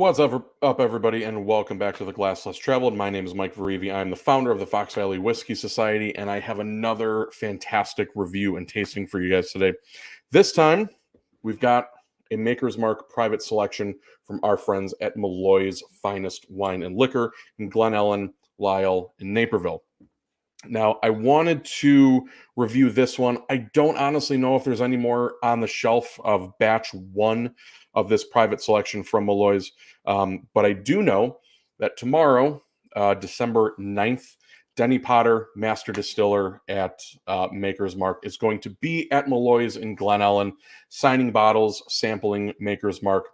What's up, everybody, and welcome back to the Glass Less Traveled. My name is Mike Verivi. I'm the founder of the Fox Valley Whiskey Society, and I have another fantastic review and tasting for you guys today. This time, we've got a Maker's Mark private selection from our friends at Malloy's Finest Wine and Liquor in Glen Ellyn, Lisle, and Naperville. Now, I wanted to review this one. I don't honestly know if there's any more on the shelf of batch one of this private selection from Malloy's, but I do know that tomorrow, December 9th, Denny Potter, master distiller at Maker's Mark, is going to be at Malloy's in Glen Ellyn, signing bottles, sampling Maker's Mark,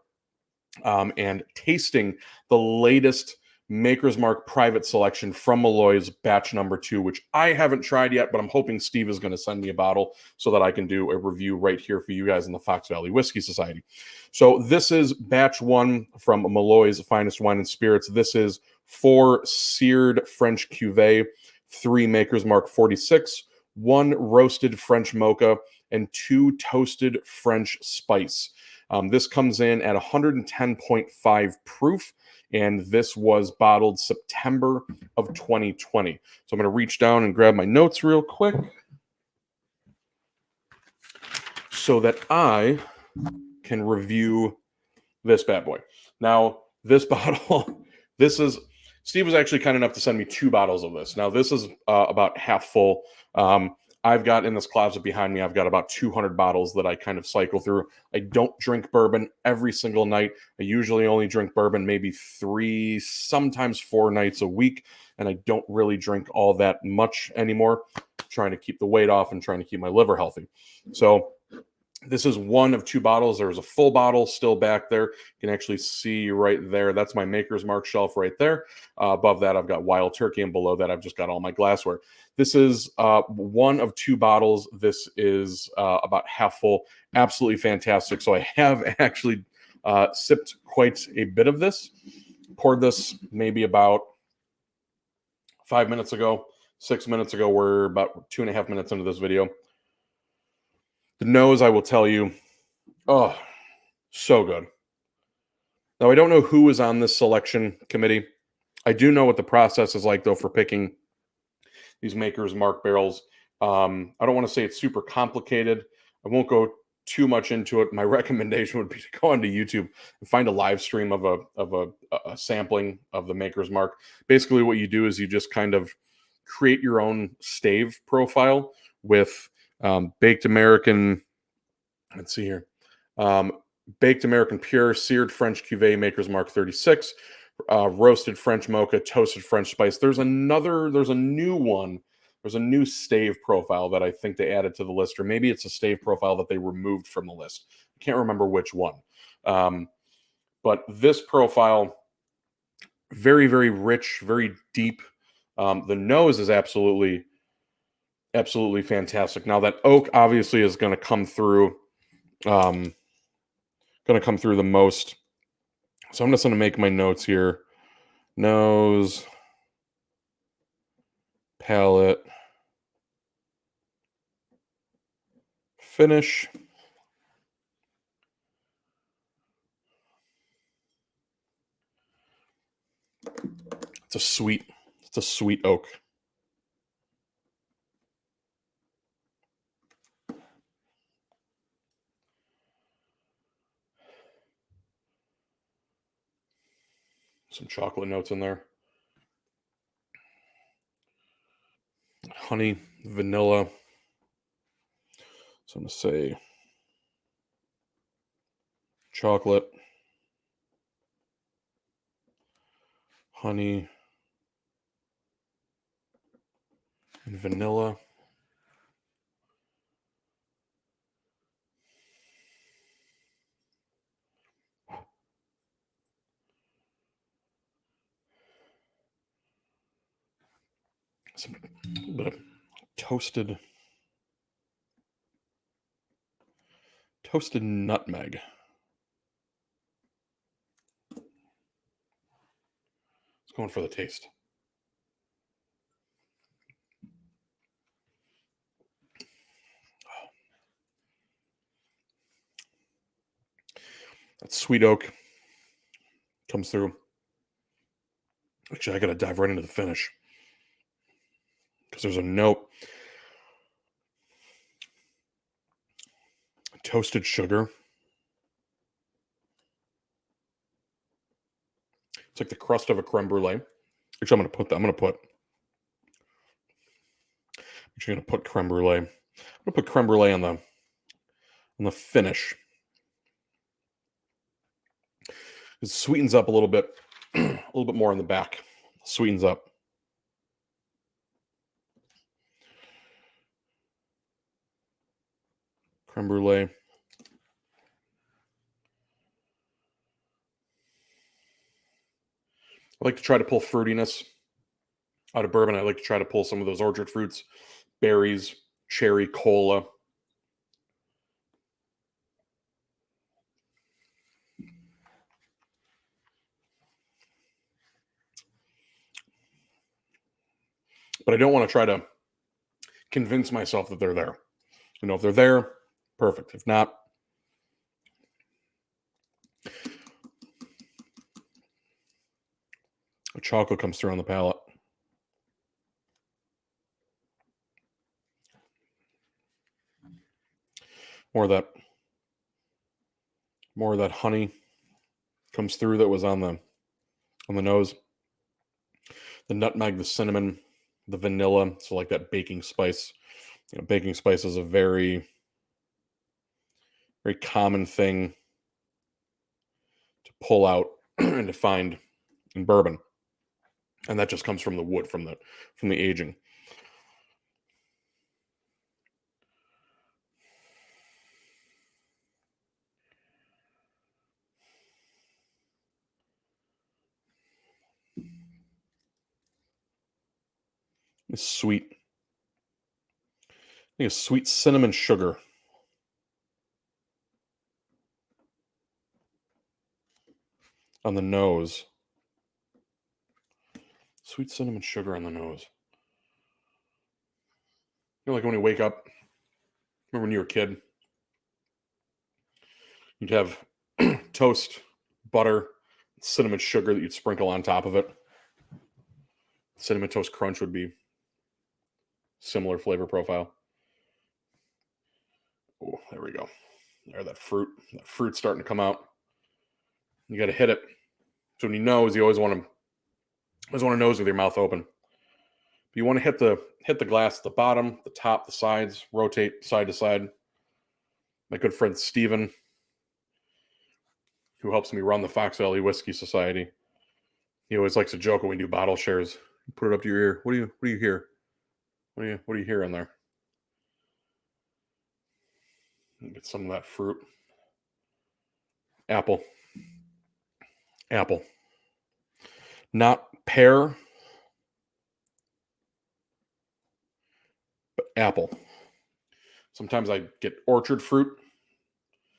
and tasting the latest Maker's Mark private selection from Malloy's batch number 2, which I haven't tried yet, but I'm hoping Steve is going to send me a bottle so that I can do a review right here for you guys in the Fox Valley Whiskey Society. So this is batch 1 from Malloy's Finest Wine and Spirits. This is 4 seared French cuvee, 3 Maker's Mark 46, 1 roasted French mocha, and 2 toasted French spice. This comes in at 110.5 proof, and this was bottled September of 2020. So I'm going to reach down and grab my notes real quick so that I can review this bad boy. Now, this bottle, Steve was actually kind enough to send me 2 bottles of this. Now, this is about half full. I've got in this closet behind me, I've got about 200 bottles that I kind of cycle through. I don't drink bourbon every single night. I usually only drink bourbon maybe 3, sometimes 4 nights a week, and I don't really drink all that much anymore, trying to keep the weight off and trying to keep my liver healthy. So this is one of 2 bottles. There's a full bottle still back there. You can actually see right there. That's my Maker's Mark shelf right there. Above that, I've got Wild Turkey, and below that, I've just got all my glassware. This is one of 2 bottles. This is about half full. Absolutely fantastic. So I have actually sipped quite a bit of this. Poured this maybe about 5 minutes ago, 6 minutes ago. We're about 2.5 minutes into this video. The nose, I will tell you, oh, so good. Now, I don't know who is on this selection committee. I do know what the process is like, though, for picking these Maker's Mark barrels. I don't want to say it's super complicated. I won't go too much into it. My recommendation would be to go onto YouTube and find a live stream of a sampling of the Maker's Mark. Basically, what you do is you just kind of create your own stave profile with baked American, let's see here, baked American pure, seared French cuvee, Maker's Mark 36, roasted French mocha, toasted French spice. There's a new one. There's a new stave profile that I think they added to the list, or maybe it's a stave profile that they removed from the list. I can't remember which one. But this profile, very, very rich, very deep. The nose is absolutely fantastic. Now that oak obviously is going to come through the most. So I'm just going to make my notes here. Nose, palate, finish. It's a sweet oak. Some chocolate notes in there. Honey, vanilla. So I'm going to say chocolate, honey, and vanilla. Some bit of toasted nutmeg. It's going for the taste. That's sweet oak. comes through. Actually, I got to dive right into the finish because there's a note. Toasted sugar. It's like the crust of a creme brulee. Which I'm going to put. I'm actually going to put creme brulee. I'm going to put creme brulee on the finish. It sweetens up a little bit more in the back. Sweetens up. Creme brulee. I like to try to pull fruitiness out of bourbon. I like to try to pull some of those orchard fruits, berries, cherry, cola. But I don't want to try to convince myself that they're there. If they're there, perfect. If not, the chocolate comes through on the palate. More of that honey comes through that was on the nose. The nutmeg, the cinnamon, the vanilla. So like that baking spice. Baking spice is a very, very common thing to pull out and to find in bourbon. And that just comes from the wood, from the aging. It's sweet. I think it's sweet cinnamon sugar. On the nose. Sweet cinnamon sugar on the nose. Like when you wake up, remember when you were a kid, you'd have toast, butter, cinnamon sugar that you'd sprinkle on top of it. Cinnamon Toast Crunch would be similar flavor profile. Oh, there we go. There, that fruit's starting to come out. You got to hit it. So when you nose, you always want to nose with your mouth open. But you want to hit the glass at the bottom, the top, the sides, rotate side to side. My good friend Steven, who helps me run the Fox Valley Whiskey Society, he always likes to joke when we do bottle shares. Put it up to your ear. What do you hear? What do you hear in there? Get some of that fruit. Apple. Not pear, but apple. Sometimes I get orchard fruit.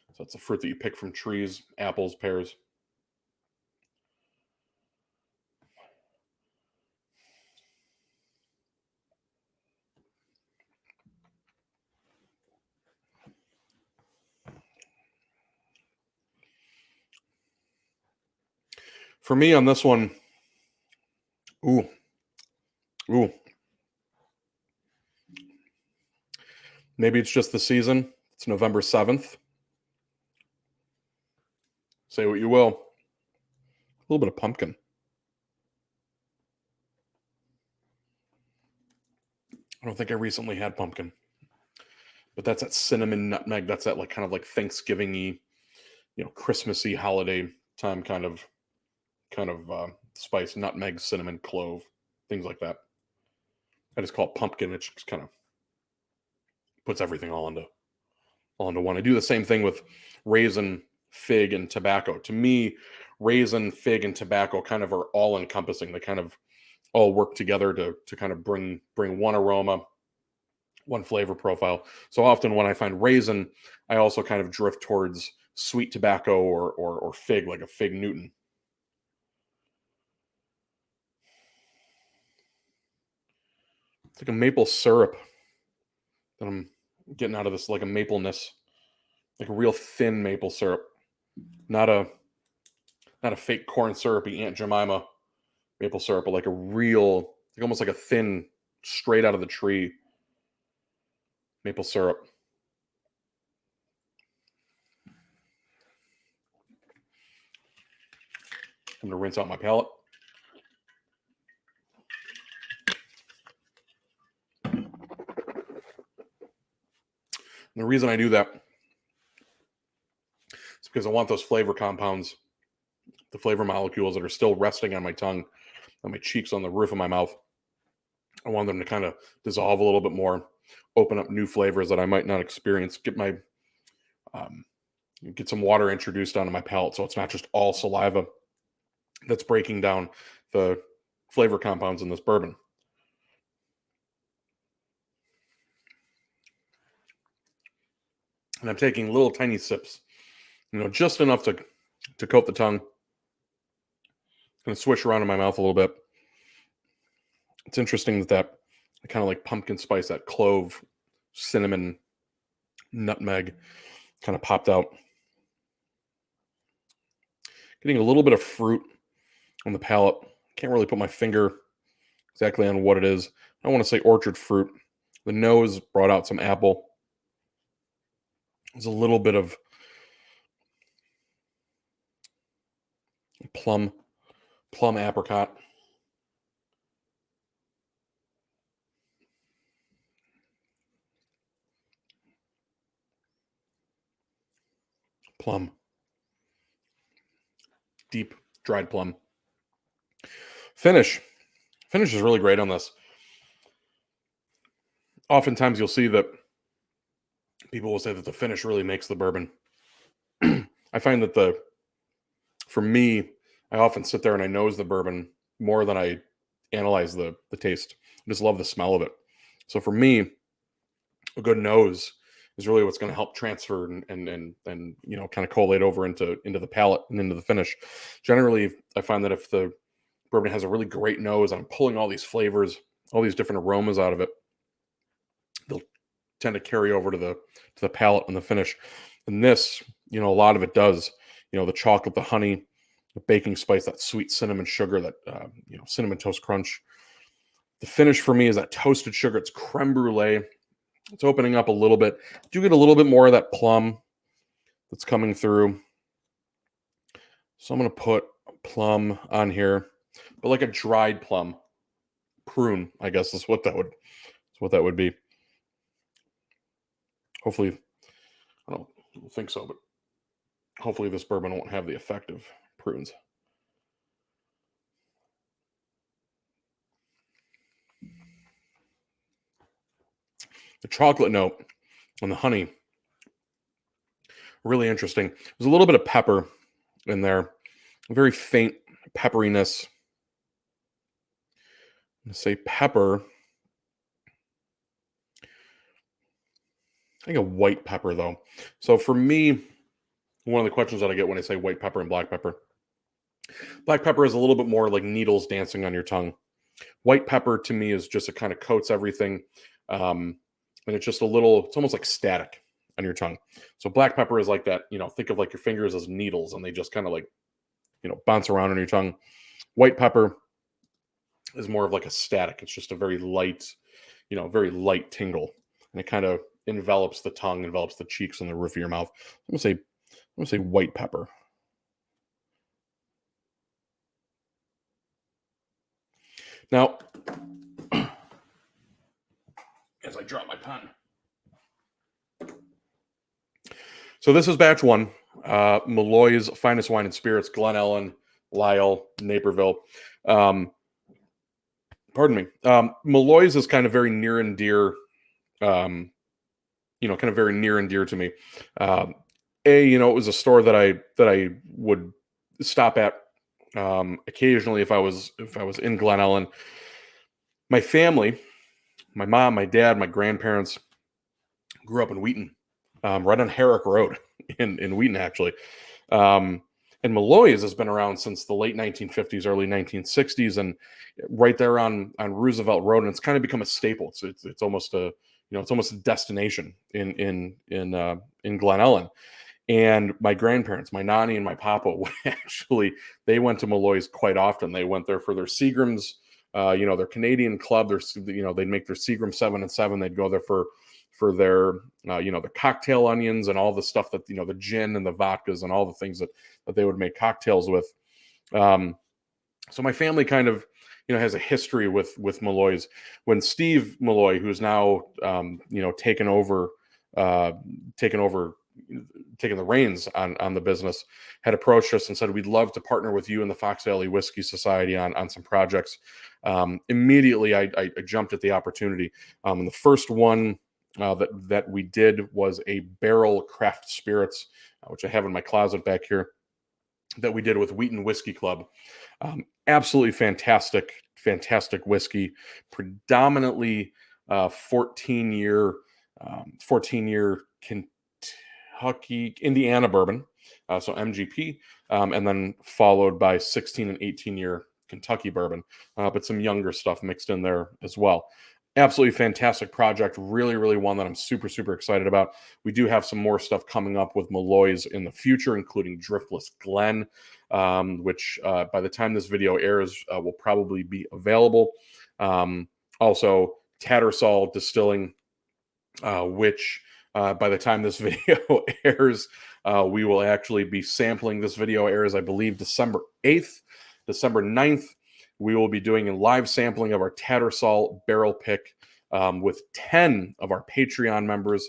So that's the fruit that you pick from trees, apples, pears. For me on this one, ooh. Maybe it's just the season. It's November 7th. Say what you will. A little bit of pumpkin. I don't think I recently had pumpkin. But that's that cinnamon nutmeg. That's that like kind of like Thanksgiving-y, Christmassy holiday time kind of spice, nutmeg, cinnamon, clove, things like that. I just call it pumpkin. It just kind of puts everything all into one. I do the same thing with raisin, fig, and tobacco. To me, raisin, fig, and tobacco kind of are all encompassing. They kind of all work together to kind of bring one aroma, one flavor profile. So often when I find raisin, I also kind of drift towards sweet tobacco or fig, like a fig Newton. It's like a maple syrup that I'm getting out of this, like a mapleness, like a real thin maple syrup, not a not a fake corn syrupy Aunt Jemima maple syrup, but like a real, like almost like a thin, straight out of the tree maple syrup. I'm going to rinse out my palate. And the reason I do that is because I want those flavor compounds, the flavor molecules that are still resting on my tongue, on my cheeks, on the roof of my mouth. I want them to kind of dissolve a little bit more, open up new flavors that I might not experience, get some water introduced onto my palate, so it's not just all saliva that's breaking down the flavor compounds in this bourbon. And I'm taking little tiny sips, just enough to coat the tongue. Going to swish around in my mouth a little bit. It's interesting that kind of like pumpkin spice, that clove, cinnamon, nutmeg kind of popped out. Getting a little bit of fruit on the palate. Can't really put my finger exactly on what it is. I want to say orchard fruit. The nose brought out some apple. There's a little bit of plum apricot. Plum. Deep dried plum. Finish is really great on this. Oftentimes you'll see that people will say that the finish really makes the bourbon. I find that for me, I often sit there and I nose the bourbon more than I analyze the taste. I just love the smell of it. So for me, a good nose is really what's going to help transfer and kind of collate over into the palate and into the finish. Generally, I find that if the bourbon has a really great nose, I'm pulling all these flavors, all these different aromas out of it, they'll tend to carry over to the palate and the finish. And this, a lot of it does. The chocolate, the honey, the baking spice, that sweet cinnamon sugar, that cinnamon toast crunch. The finish for me is that toasted sugar. It's creme brulee. It's opening up a little bit. Do get a little bit more of that plum that's coming through. So I'm going to put plum on here, but like a dried plum, prune, I guess is what that would be. Hopefully, I don't think so, but hopefully this bourbon won't have the effect of prunes. The chocolate note and the honey, really interesting. There's a little bit of pepper in there, a very faint pepperiness. I'm going to say pepper. I think a white pepper, though. So for me, one of the questions that I get when I say white pepper and black pepper is a little bit more like needles dancing on your tongue. White pepper to me is just, it kind of coats everything. And it's just it's almost like static on your tongue. So black pepper is like that, think of like your fingers as needles and they just kind of like, bounce around on your tongue. White pepper is more of like a static. It's just a very light tingle. And it kind of envelops the tongue, envelops the cheeks and the roof of your mouth. I'm going to say white pepper. Now, as I drop my pen. So this is batch one. Malloy's Finest Wine and Spirits, Glen Ellyn, Lisle, Naperville. Pardon me. Malloy's is kind of very near and dear, kind of very near and dear to me. It was a store that I would stop at occasionally if I was in Glen Ellyn. My family, my mom, my dad, my grandparents grew up in Wheaton, right on Herrick Road in Wheaton, actually. And Malloy's has been around since the late 1950s, early 1960s, and right there on Roosevelt Road, and it's kind of become a staple. It's almost a destination in Glen Ellyn. And my grandparents, my nanny and my papa, actually, they went to Malloy's quite often. They went there for their Seagrams, their Canadian club. They'd make their Seagram 7 and 7. They'd go there for their, the cocktail onions and all the stuff that, the gin and the vodkas and all the things that they would make cocktails with. So my family kind of, has a history with Malloy's. When Steve Malloy, who's now, taken the reins on the business, had approached us and said, we'd love to partner with you and the Fox Valley Whiskey Society on some projects. Immediately, I jumped at the opportunity. And the first one that we did was a barrel craft spirits, which I have in my closet back here, that we did with Wheaton Whiskey Club. Absolutely fantastic whiskey, predominantly 14-year Kentucky, Indiana bourbon, so MGP, and then followed by 16 and 18-year Kentucky bourbon, but some younger stuff mixed in there as well. Absolutely fantastic project. Really, really one that I'm super, super excited about. We do have some more stuff coming up with Malloy's in the future, including Driftless Glen, which by the time this video airs will probably be available. Also, Tattersall Distilling, which by the time this video airs, we will actually be sampling. This video airs, I believe, December 8th. December 9th, we will be doing a live sampling of our Tattersall barrel pick with 10 of our Patreon members.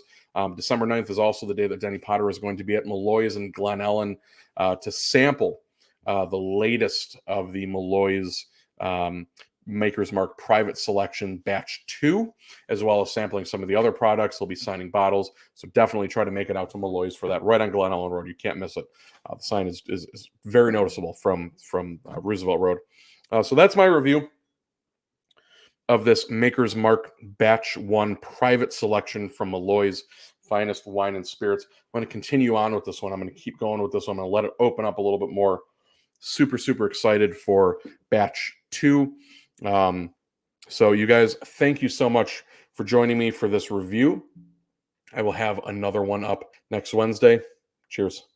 December 9th is also the day that Denny Potter is going to be at Malloy's in Glen Ellyn to sample the latest of the Malloy's Maker's Mark Private Selection Batch 2, as well as sampling some of the other products. He'll be signing bottles, so definitely try to make it out to Malloy's for that, right on Glen Ellyn Road. You can't miss it. The sign is very noticeable from Roosevelt Road. So that's my review of this Maker's Mark Batch 1 Private Selection from Malloy's Finest Wine and Spirits. I'm going to continue on with this one. I'm going to keep going with this one. I'm going to let it open up a little bit more. Super, super excited for Batch 2. So you guys, thank you so much for joining me for this review. I will have another one up next Wednesday. Cheers.